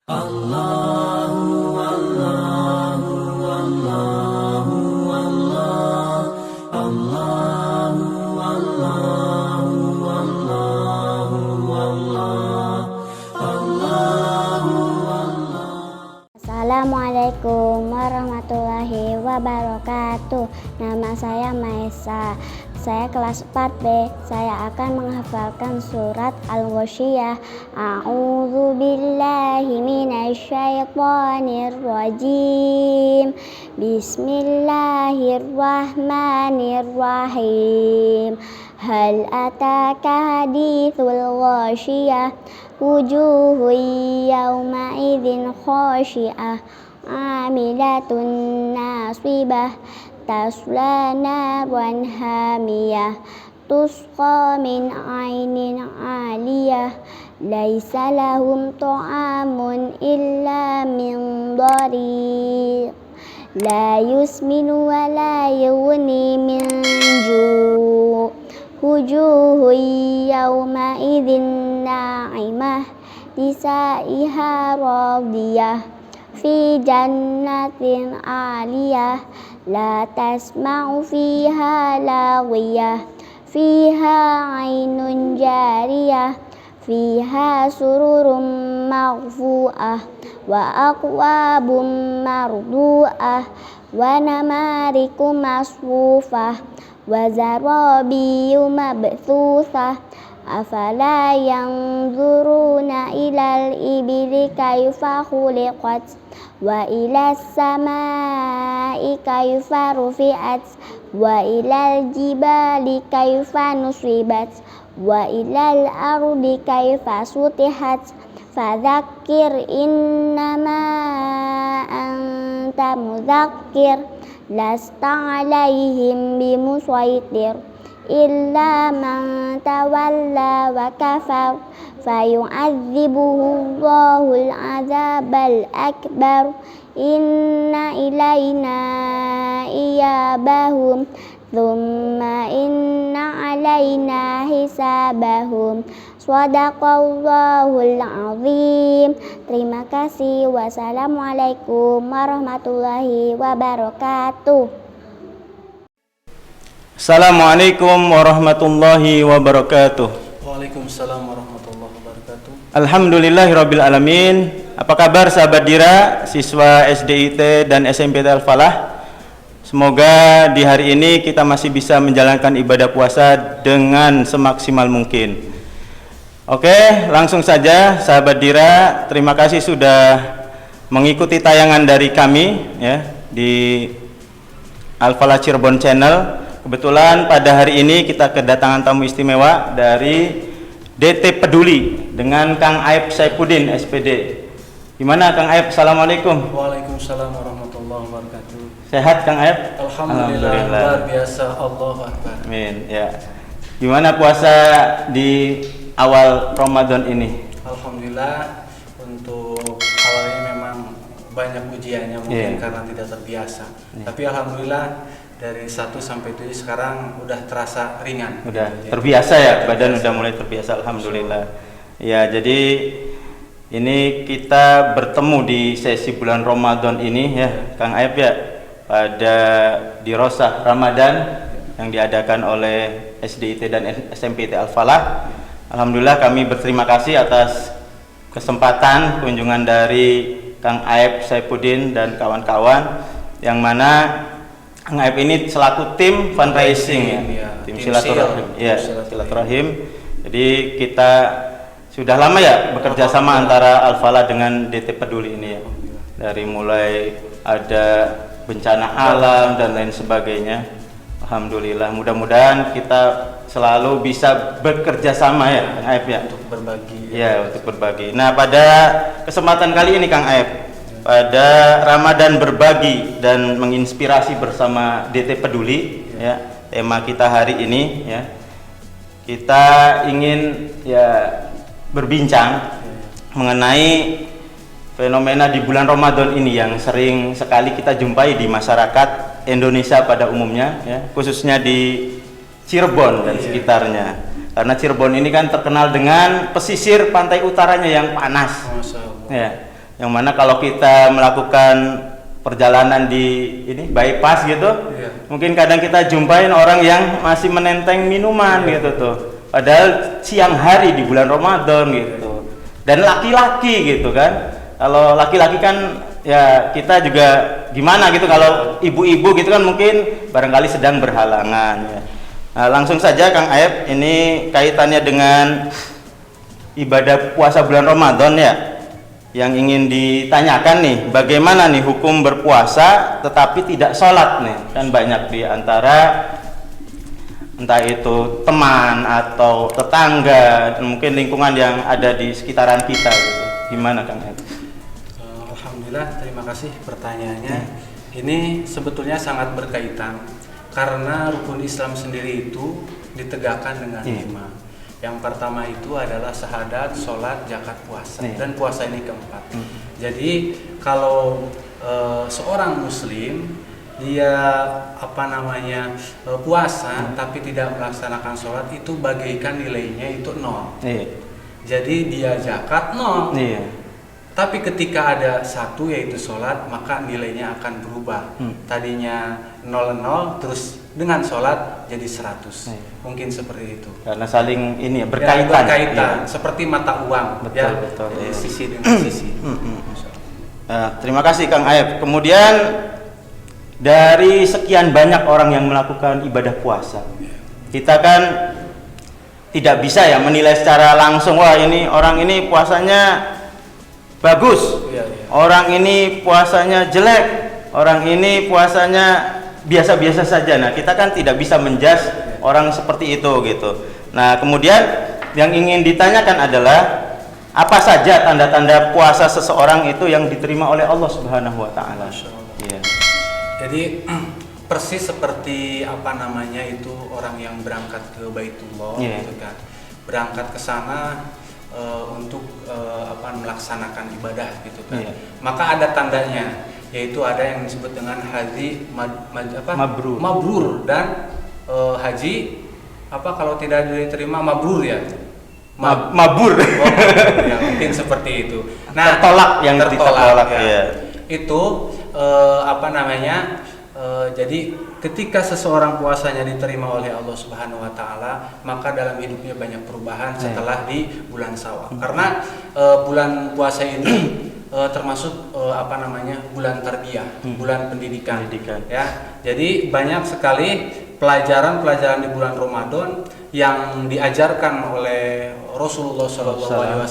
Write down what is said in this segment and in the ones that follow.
Assalamualaikum warahmatullahi wabarakatuh. Nama saya Maesa. Saya kelas 4B. Saya akan menghafalkan surat Al-Ghasyiyah. A'udzu billahi minasyaitonir rajim. Bismillahirrahmanirrahim. Hal ataka hadithul ghasyiyah. Wujuhun yawma idzin khashi'ah. Amilatun nasibah. Tasla naran hamiyah. Tusqa min ainin aliyah. Laisa lahum ta'amun illa min dhari'. La yusminu wa la yughni min ju'. Wujuhun yawma idzin na'imah. Lisa'iha radiyah. Fi jannatin aliyah. La tasma'u fiha laghiyah. Fiha 'ainun jariyah. Fiha sururum marfu'ah. Wa aqwabum mardu'ah. Wa namariku masfufah. Wa zarabiyu mabthusah. Afala yanzuruna ilal ibili kaifa khuliqat. Wa ilas samai kaifa rufi'at. Wa ilal jibali kaifa nusibat. Wa ilal ardi kaifa sutihat. Fadzakir innama anta mudzakir. Lasta alaihim bimusaitir. Illa man tawalla wa kafar. Fayu'adzibuhu Allahul azabal akbar. Inna ilayna iyabahum. Thumma inna alayna hisabahum. Shadaqallahul azim. Terima kasih. Wassalamualaikum warahmatullahi wabarakatuh. Assalamualaikum warahmatullahi wabarakatuh. Waalaikumsalam warahmatullahi wabarakatuh. Alhamdulillahirabbil alamin. Apa kabar sahabat Dira, siswa SDIT dan SMP Al-Falah? Semoga di hari ini kita masih bisa menjalankan ibadah puasa dengan semaksimal mungkin. Oke, langsung saja sahabat Dira, terima kasih sudah mengikuti tayangan dari kami ya di Al-Falah Cirebon Channel. Kebetulan pada hari ini kita kedatangan tamu istimewa dari DT Peduli dengan Kang Aib Saifuddin SPD. Gimana Kang Aib? Assalamualaikum. Waalaikumsalam warahmatullahi wabarakatuh. Sehat Kang Aib? Alhamdulillah, luar biasa. Allahu Akbar. Amin. Ya. Gimana puasa di awal Ramadan ini? Alhamdulillah, untuk awal ini memang banyak ujiannya mungkin karena tidak terbiasa. Tapi alhamdulillah dari 1 sampai 7 sekarang udah terasa ringan. Udah terbiasa ya, badan udah mulai terbiasa, alhamdulillah. Ya, jadi ini kita bertemu di sesi bulan Ramadan ini ya, Kang Aib ya, pada Dirosah Ramadan yang diadakan oleh SDIT dan SMPT Al-Falah. Alhamdulillah kami berterima kasih atas kesempatan kunjungan dari Kang Aib Saifuddin dan kawan-kawan, yang mana Kang Aib ini selaku tim fundraising ya, tim silaturahim. Ya, silaturahim. Jadi kita sudah lama ya bekerja sama antara Al-Falah dengan DT Peduli ini ya. Dari mulai ada bencana alam dan lain sebagainya. Alhamdulillah, mudah-mudahan kita selalu bisa bekerja sama ya, Kang Aib ya, untuk berbagi. Ya, untuk berbagi. Nah, pada kesempatan kali ini Kang Aib, pada Ramadan berbagi dan menginspirasi bersama DT Peduli ya, tema kita hari ini ya, kita ingin ya berbincang mengenai fenomena di bulan Ramadan ini yang sering sekali kita jumpai di masyarakat Indonesia pada umumnya ya, khususnya di Cirebon dan sekitarnya. Karena Cirebon ini kan terkenal dengan pesisir pantai utaranya yang panas. Ya. Yang mana kalau kita melakukan perjalanan di ini bypass gitu, mungkin kadang kita jumpain orang yang masih menenteng minuman gitu tuh. Padahal siang hari di bulan Ramadan gitu. Dan laki-laki gitu kan. Kalau laki-laki kan ya kita juga gimana gitu, kalau ibu-ibu gitu kan mungkin barangkali sedang berhalangan ya. Nah, langsung saja Kang Aep, ini kaitannya dengan ibadah puasa bulan Ramadan ya. Yang ingin ditanyakan nih, bagaimana nih hukum berpuasa tetapi tidak sholat nih? Kan banyak di antara entah itu teman atau tetangga, mungkin lingkungan yang ada di sekitaran kita gitu. Gimana Kang Aep? Alhamdulillah, terima kasih pertanyaannya. Ini sebetulnya sangat berkaitan karena rukun Islam sendiri itu ditegakkan dengan 5. Yang pertama itu adalah syahadat, sholat, zakat, puasa, dan puasa ini keempat. Jadi kalau seorang muslim dia puasa tapi tidak melaksanakan sholat, itu bagaikan nilainya itu 0. Jadi dia zakat 0. Tapi ketika ada 1 yaitu sholat, maka nilainya akan berubah. Tadinya 0 terus dengan sholat jadi 100. Mungkin seperti itu. Karena saling ini berkaitan. Seperti mata uang. Betul. Sisi dengan sisi. Terima kasih Kang Aep. Kemudian dari sekian banyak orang yang melakukan ibadah puasa, kita kan tidak bisa ya menilai secara langsung, wah ini orang ini puasanya bagus, orang ini puasanya jelek, orang ini puasanya biasa-biasa saja. Nah, kita kan tidak bisa menjudge orang seperti itu gitu. Nah, kemudian yang ingin ditanyakan adalah apa saja tanda-tanda puasa seseorang itu yang diterima oleh Allah Subhanahu wa taala. Jadi persis seperti itu orang yang berangkat ke Baitullah gitu kan. Berangkat ke sana untuk melaksanakan ibadah gitu kan. Maka ada tandanya, yaitu ada yang disebut dengan haji mabrur dan haji kalau tidak diterima mabrur ya. Mabur. Ya, mungkin seperti itu. Nah, tertolak ya. Itu jadi ketika seseorang puasanya diterima oleh Allah Subhanahu wa taala, maka dalam hidupnya banyak perubahan setelah di bulan Syawal. Karena bulan puasa ini termasuk bulan tarbiyah, bulan pendidikan. Ya. Jadi banyak sekali pelajaran-pelajaran di bulan Ramadan yang diajarkan oleh Rasulullah SAW.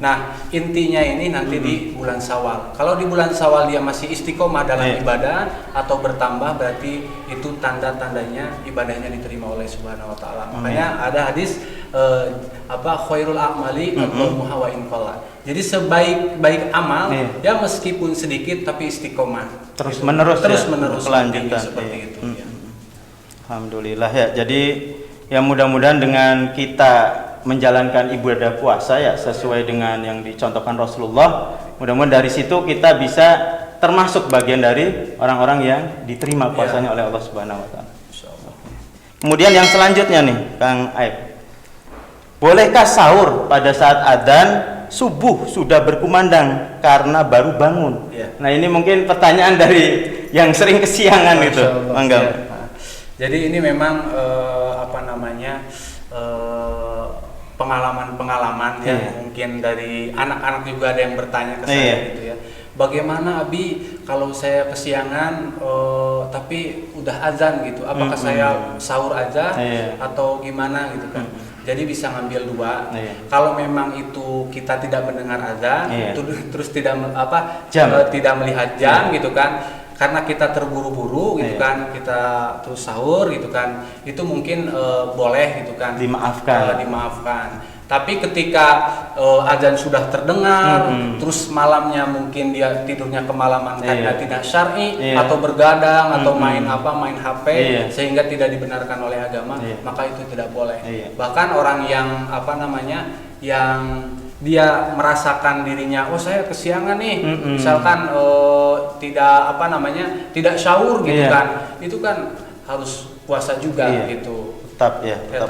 Nah, intinya ini nanti di bulan Syawal. Kalau di bulan Syawal dia masih istiqomah dalam ibadah atau bertambah, berarti itu tanda-tandanya ibadahnya diterima oleh Subhanahu wa taala. Makanya ada hadis khairul a'mali aqwamuha wa in qalla. Jadi sebaik-baik amal ya meskipun sedikit tapi istiqomah. Terus menerus kelanjutan seperti itu ya. Alhamdulillah ya. Jadi ya mudah-mudahan dengan kita menjalankan ibadah puasa ya sesuai dengan yang dicontohkan Rasulullah, mudah-mudahan dari situ kita bisa termasuk bagian dari orang-orang yang diterima puasanya oleh Allah Subhanahu wa taala. Kemudian yang selanjutnya nih Kang Aep, bolehkah sahur pada saat adzan subuh sudah berkumandang karena baru bangun? Nah, ini mungkin pertanyaan dari yang sering kesiangan itu. Mangga. Jadi ini memang pengalaman-pengalaman mungkin dari anak-anak juga ada yang bertanya ke saya gitu ya. Bagaimana Abi kalau saya kesiangan tapi udah azan gitu, apakah saya sahur aja atau gimana gitu kan? Jadi bisa ngambil 2. Kalau memang itu kita tidak mendengar azan, terus tidak tidak melihat jam gitu kan, karena kita terburu-buru gitu kan, kita terus sahur gitu kan, itu mungkin boleh gitu kan, dimaafkan. Tapi ketika azan sudah terdengar, terus malamnya mungkin dia tidurnya kemalaman karena tidak syar'i atau bergadang atau main HP sehingga tidak dibenarkan oleh agama, maka itu tidak boleh. Bahkan orang yang yang dia merasakan dirinya, oh saya kesiangan nih, misalkan tidak sahur gitu kan, itu kan harus puasa juga gitu. Tetap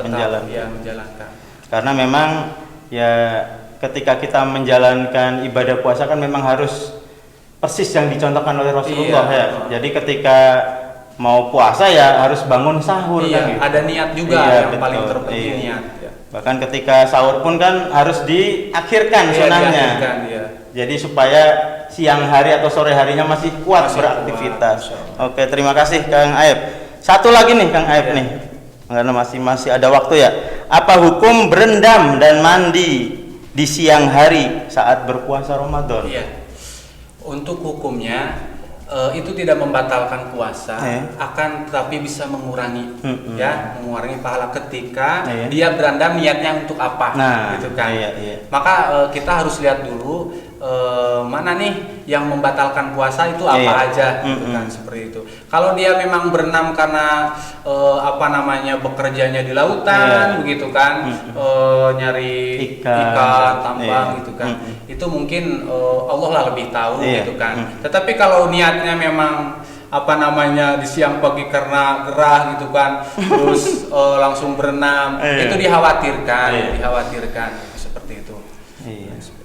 menjalankan. Menjalankan. Karena memang ya ketika kita menjalankan ibadah puasa kan memang harus persis yang dicontohkan oleh Rasulullah ya. Jadi ketika mau puasa ya harus bangun sahur kan gitu. Ada niat juga yang betul. paling terpenting niat ya. Bahkan ketika sahur pun kan harus diakhirkan sunahnya. Ya. Jadi supaya siang hari atau sore harinya masih kuat beraktivitas. Oke, terima kasih Kang Aep. Satu lagi nih Kang Aep nih. Karena masih ada waktu ya. Apa hukum berendam dan mandi di siang hari saat berpuasa Ramadan? Iya. Untuk hukumnya itu tidak membatalkan puasa, akan tetapi bisa mengurangi, ya, mengurangi pahala ketika dia berendam niatnya untuk apa, gitu kan. Maka kita harus lihat dulu mana nih yang membatalkan puasa itu apa aja, gitu kan, seperti itu. Kalau dia memang berenam karena bekerjanya di lautan, begitu kan, nyari ikan, tambang, gitu kan, itu mungkin Allah lah lebih tahu, gitu kan. Tetapi kalau niatnya memang di siang pagi karena gerah, gitu kan, terus langsung berenam, itu dikhawatirkan seperti itu.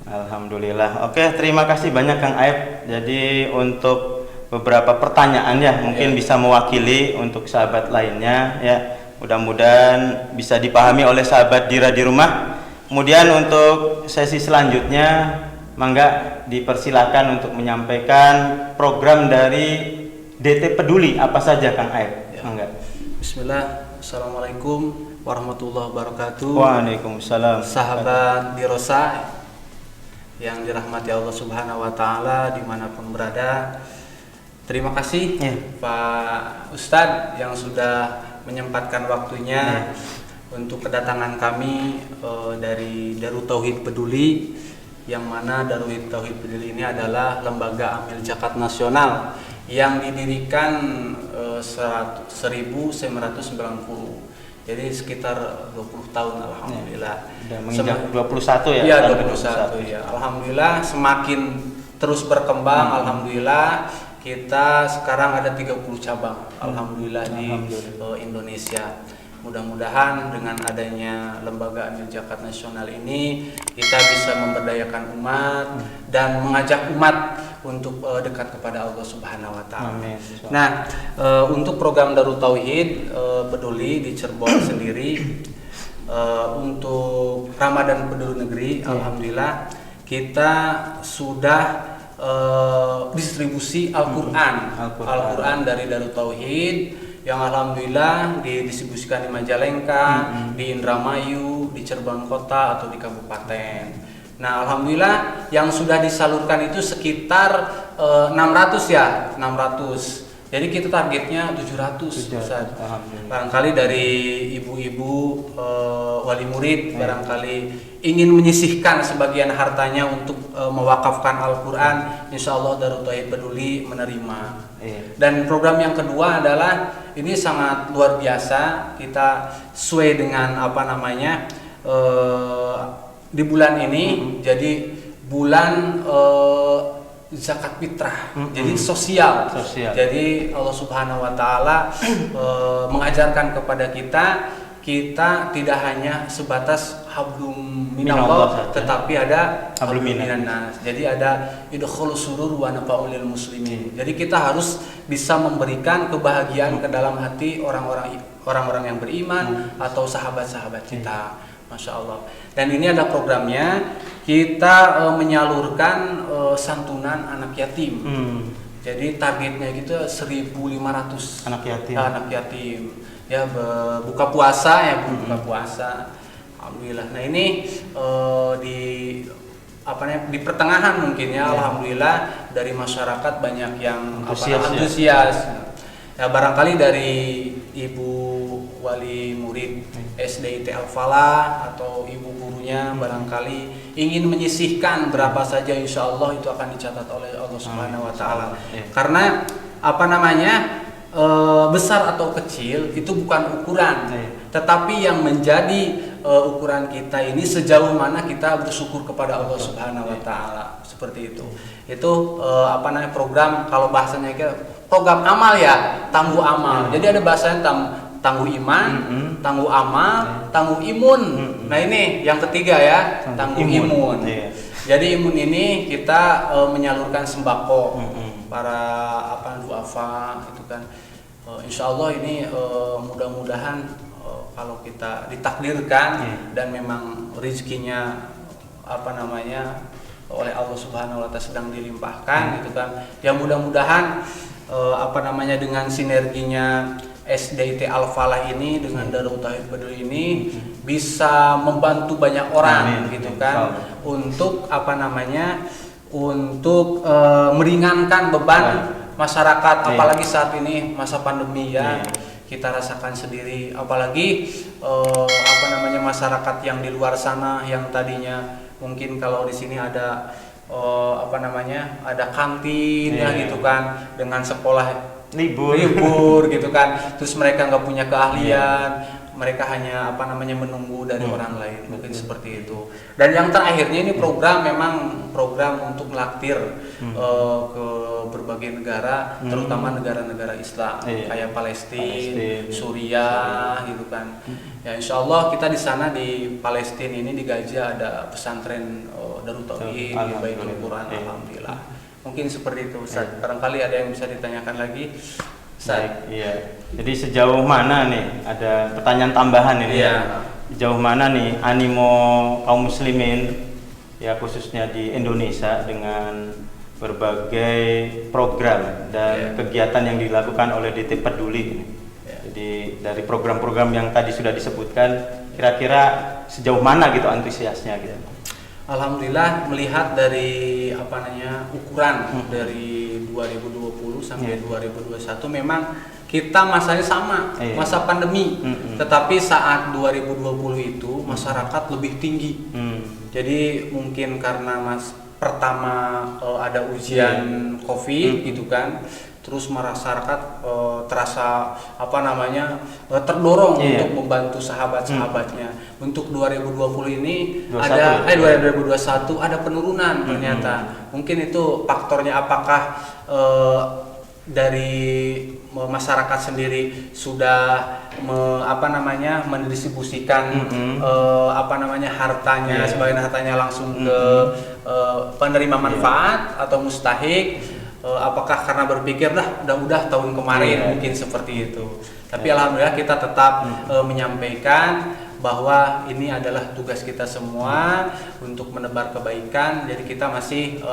Alhamdulillah. Oke, terima kasih banyak Kang Aep. Jadi untuk beberapa pertanyaan ya mungkin bisa mewakili untuk sahabat lainnya ya. Mudah-mudahan bisa dipahami oleh sahabat Dira di rumah. Kemudian untuk sesi selanjutnya mangga dipersilakan untuk menyampaikan program dari DT Peduli apa saja Kang Aep. Mangga. Bismillah. Assalamualaikum warahmatullahi wabarakatuh. Waalaikumsalam. Sahabat Dirosa yang dirahmati Allah Subhanahu wa taala dimanapun berada. Terima kasih Pak Ustadz yang sudah menyempatkan waktunya untuk kedatangan kami dari Darut Tauhid Peduli, yang mana Darut Tauhid Peduli ini adalah lembaga amil zakat nasional yang didirikan 1990. Jadi sekitar 20 tahun alhamdulillah. Sudah menginjak 21 ya? Iya, 21 ya. Alhamdulillah semakin terus berkembang. Alhamdulillah kita sekarang ada 30 cabang. Alhamdulillah di Indonesia. Mudah-mudahan dengan adanya lembaga amil zakat nasional ini kita bisa memberdayakan umat dan mengajak umat untuk dekat kepada Allah Subhanahu wa taala. Nah, untuk program Darut Tauhid Peduli di Cirebon sendiri, untuk Ramadan Peduli Negeri, alhamdulillah kita sudah distribusi Al-Qur'an dari Darut Tauhid yang alhamdulillah didistribusikan di Majalengka, di Indramayu, di Cirebon Kota atau di kabupaten. Nah, alhamdulillah yang sudah disalurkan itu sekitar 600. Jadi kita targetnya 700. Barangkali dari ibu-ibu wali murid barangkali ingin menyisihkan sebagian hartanya untuk mewakafkan Al-Qur'an, insyaallah Darut Tauhid Peduli menerima. Dan program yang kedua adalah ini sangat luar biasa, kita sesuai dengan di bulan ini jadi bulan zakat fitrah, jadi sosial. Jadi Allah Subhanahu wa taala mengajarkan kepada kita tidak hanya sebatas hablum minallah, tetapi ada hablum minannas. Jadi ada idkhulus surur wa nafa'ul lil muslimin. Jadi kita harus bisa memberikan kebahagiaan ke dalam hati orang-orang yang beriman atau sahabat-sahabat kita. Masya Allah. Dan ini ada programnya, kita menyalurkan santunan anak yatim. Jadi targetnya gitu 1.500 anak yatim. Ya buka puasa ya, buka puasa. Alhamdulillah. Nah ini di pertengahan mungkin ya, alhamdulillah dari masyarakat banyak yang antusias. Ya barangkali dari ibu wali murid SDIT Al-Falah atau ibu gurunya barangkali ingin menyisihkan berapa saja, insya Allah itu akan dicatat oleh Allah Subhanahu wa taala. Karena besar atau kecil itu bukan ukuran, tetapi yang menjadi ukuran kita ini sejauh mana kita bersyukur kepada Allah Subhanahu wa taala, seperti itu. Itu program, kalau bahasanya program amal ya, tambu amal. Jadi ada bahasanya tangguh iman, tangguh amal, tangguh imun. Nah ini yang ketiga ya, tangguh imun. Iya. Jadi imun ini kita menyalurkan sembako para duafa itu kan. Insya Allah ini mudah-mudahan kalau kita ditakdirkan dan memang rezekinya oleh Allah Subhanahu wa Ta'ala sedang dilimpahkan gitu kan. Ya mudah-mudahan dengan sinerginya SDIT Al-Falah ini dengan Darut Tauhid Badul ini bisa membantu banyak orang gitu kan untuk untuk meringankan beban masyarakat, apalagi saat ini masa pandemi ya. Kita rasakan sendiri, apalagi masyarakat yang di luar sana yang tadinya mungkin kalau di sini ada ada kantin ya gitu kan, dengan sekolah libur gitu kan, terus mereka nggak punya keahlian, mereka hanya menunggu dari orang lain, mungkin seperti itu. Dan yang terakhirnya ini memang program untuk melaktir ke berbagai negara, terutama negara-negara Islam kayak Palestina, Suriah gitu kan. Ya Insya Allah kita di sana di Palestina ini di Gaza ada pesantren Darut Tauhid di Baitul Quran. Alhamdulillah. Mungkin seperti itu Ustaz. Barangkali ada yang bisa ditanyakan lagi. Baik, iya. Jadi sejauh mana nih, ada pertanyaan tambahan ini ya. Sejauh mana nih animo kaum muslimin ya khususnya di Indonesia dengan berbagai program dan kegiatan yang dilakukan oleh DT Peduli ini. Jadi dari program-program yang tadi sudah disebutkan, kira-kira sejauh mana gitu antusiasnya gitu. Alhamdulillah melihat dari ukuran dari 2020 sampai 2021 memang kita masanya sama, masa pandemi. Tetapi saat 2020 itu masyarakat lebih tinggi. Jadi mungkin karena pertama ada ujian Covid gitu kan. Terus masyarakat terasa terdorong untuk membantu sahabat-sahabatnya. Untuk 2020 ini 2021 ada penurunan ternyata. Mungkin itu faktornya apakah dari masyarakat sendiri sudah mendistribusikan hartanya sebagian hartanya langsung ke penerima manfaat atau mustahik. Apakah karena berpikir udah tahun kemarin mungkin seperti itu. Tapi alhamdulillah kita tetap menyampaikan bahwa ini adalah tugas kita semua untuk menebar kebaikan. Jadi kita masih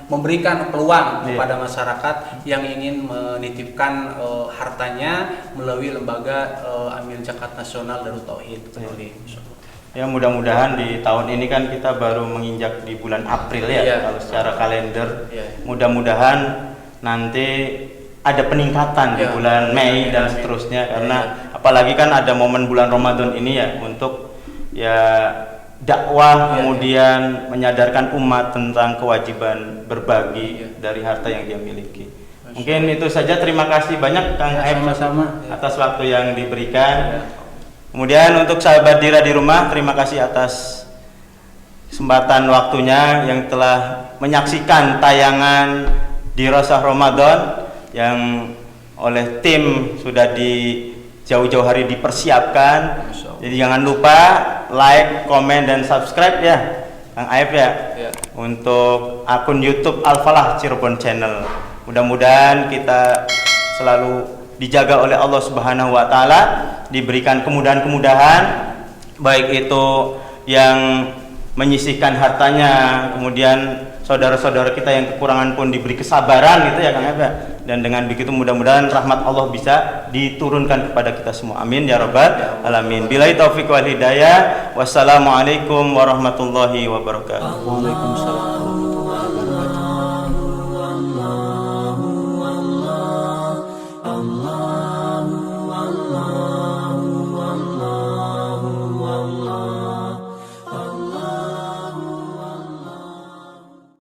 memberikan peluang kepada masyarakat yang ingin menitipkan hartanya melalui lembaga Amil Zakat Nasional Darut Tauhid. Ya mudah-mudahan di tahun ini kan kita baru menginjak di bulan April ya kalau secara kalender. Mudah-mudahan nanti ada peningkatan di bulan Mei dan seterusnya karena apalagi kan ada momen bulan Ramadan ini ya untuk dakwah kemudian menyadarkan umat tentang kewajiban berbagi dari harta yang dia miliki. Mungkin itu saja, terima kasih banyak Kang Aib atas waktu yang diberikan. Kemudian untuk sahabat Dira di rumah, terima kasih atas kesempatan waktunya yang telah menyaksikan tayangan di Dirosah Ramadan yang oleh tim sudah di jauh-jauh hari dipersiapkan. Jadi jangan lupa like, komen, dan subscribe ya Kang Aib untuk akun YouTube Al-Falah Cirebon Channel. Mudah-mudahan kita selalu dijaga oleh Allah Subhanahu wa Ta'ala, diberikan kemudahan-kemudahan, baik itu yang menyisihkan hartanya, kemudian saudara-saudara kita yang kekurangan pun diberi kesabaran gitu ya Kang Eba. Dan dengan begitu mudah-mudahan rahmat Allah bisa diturunkan kepada kita semua. Amin ya rabbal alamin. Billahi taufiq wal hidayah. Wassalamualaikum warahmatullahi wabarakatuh. Waalaikumsalam.